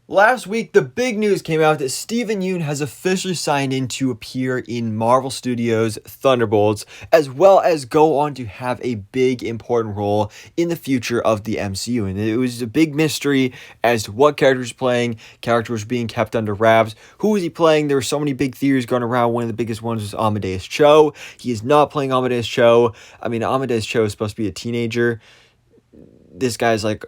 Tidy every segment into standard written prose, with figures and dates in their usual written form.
Last week, the big news came out that Steven Yeun has officially signed in to appear in Marvel Studios' Thunderbolts, as well as go on to have a big, important role in the future of the MCU. And it was a big mystery as to what character was playing. Character was being kept under wraps. Who was he playing? There were so many big theories going around. One of the biggest ones was Amadeus Cho. He is not playing Amadeus Cho. I mean, Amadeus Cho is supposed to be a teenager. This guy's like,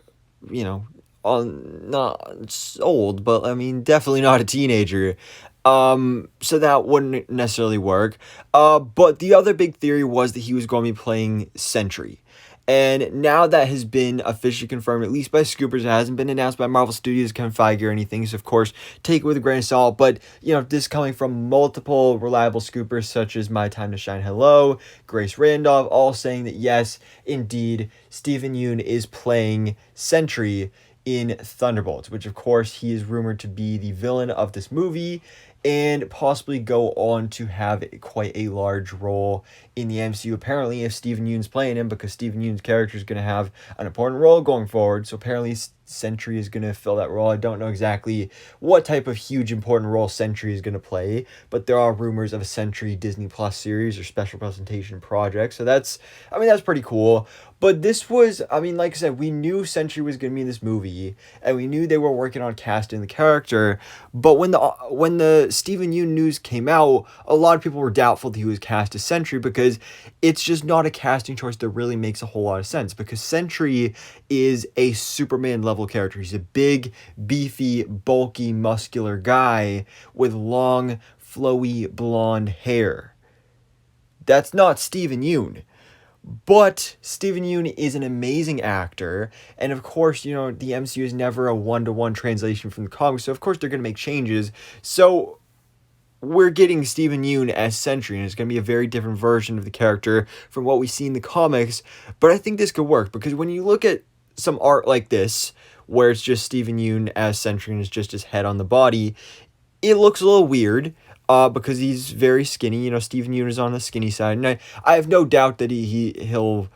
you know, not old, but I mean, definitely not a teenager. So that wouldn't necessarily work. But the other big theory was that he was going to be playing Sentry. And now that has been officially confirmed, at least by Scoopers, it hasn't been announced by Marvel Studios, Kevin Feige, or anything. So, of course, take it with a grain of salt. But, this coming from multiple reliable Scoopers, such as My Time to Shine Hello, Grace Randolph, all saying that, yes, indeed, Steven Yeun is playing Sentry in Thunderbolts, which of course he is rumored to be the villain of this movie and possibly go on to have quite a large role in the MCU. Apparently, if Steven Yeun's playing him, because Steven Yeun's character is going to have an important role going forward, so apparently Sentry is going to fill that role. I don't know exactly what type of huge important role Sentry is going to play, but there are rumors of a Sentry Disney Plus series or special presentation project, so that's pretty cool. But this was, like I said, we knew Sentry was going to be in this movie, and we knew they were working on casting the character, but when the Steven Yeun news came out, a lot of people were doubtful that he was cast as Sentry, because it's just not a casting choice that really makes a whole lot of sense, because Sentry is a Superman level character. He's a big, beefy, bulky, muscular guy with long, flowy, blonde hair. That's not Steven Yeun. But Steven Yeun is an amazing actor, and of course, the MCU is never a one-to-one translation from the comics, so of course they're going to make changes. So we're getting Steven Yeun as Sentry, and it's going to be a very different version of the character from what we see in the comics, but I think this could work, because when you look at some art like this, where it's just Steven Yeun as Sentry and it's just his head on the body, it looks a little weird. Because he's very skinny. Steven Yeun is on the skinny side, and I have no doubt that he'll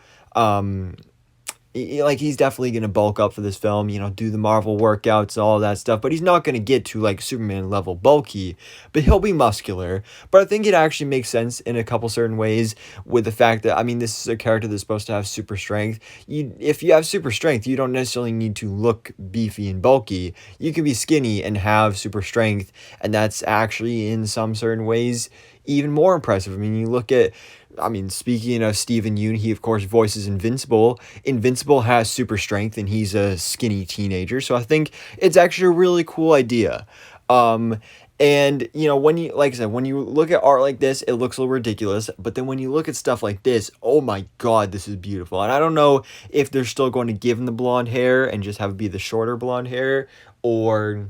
he's definitely gonna bulk up for this film. Do the Marvel workouts and all that stuff. But he's not gonna get to like Superman level bulky. But he'll be muscular. But I think it actually makes sense in a couple certain ways with the fact that this is a character that's supposed to have super strength. If you have super strength, you don't necessarily need to look beefy and bulky. You can be skinny and have super strength, and that's actually in some certain ways even more impressive. You look at, speaking of Steven Yeun, he of course voices Invincible. Invincible has super strength, and he's a skinny teenager, so I think it's actually a really cool idea. And when you, like I said, when you look at art like this, it looks a little ridiculous, but then when you look at stuff like this, oh my god, this is beautiful. And I don't know if they're still going to give him the blonde hair and just have it be the shorter blonde hair, or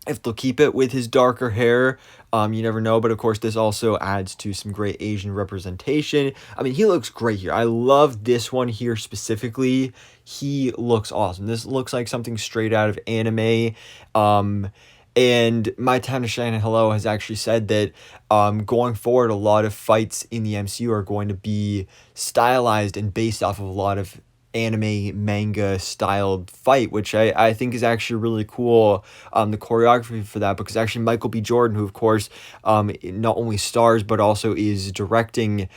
if they'll keep it with his darker hair. You never know, but of course this also adds to some great Asian representation. He looks great here. I love this one here specifically. He looks awesome. This looks like something straight out of anime. And My Time to Shine Hello has actually said that going forward, a lot of fights in the MCU are going to be stylized and based off of a lot of anime manga styled fight, which I think is actually really cool. The choreography for that, because actually Michael B. Jordan, who of course not only stars but also is directing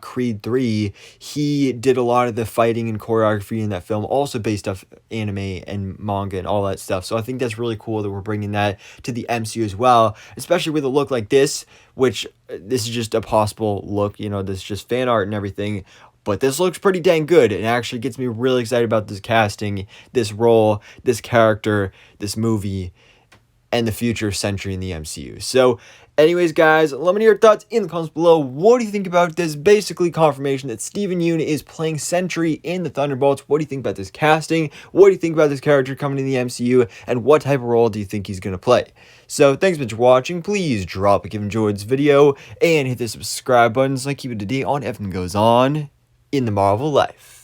Creed 3, he did a lot of the fighting and choreography in that film, also based off anime and manga and all that stuff. So I think that's really cool that we're bringing that to the MCU as well, especially with a look like this, which this is just a possible look, this is just fan art and everything. But this looks pretty dang good. It actually gets me really excited about this casting, this role, this character, this movie, and the future of Sentry in the MCU. So, anyways, guys, let me know your thoughts in the comments below. What do you think about this? Basically, confirmation that Steven Yeun is playing Sentry in the Thunderbolts. What do you think about this casting? What do you think about this character coming in the MCU? And what type of role do you think he's going to play? So, thanks so much for watching. Please drop a like if you enjoyed this video, and hit the subscribe button so I keep it to date on everything that goes on in the Marvel life.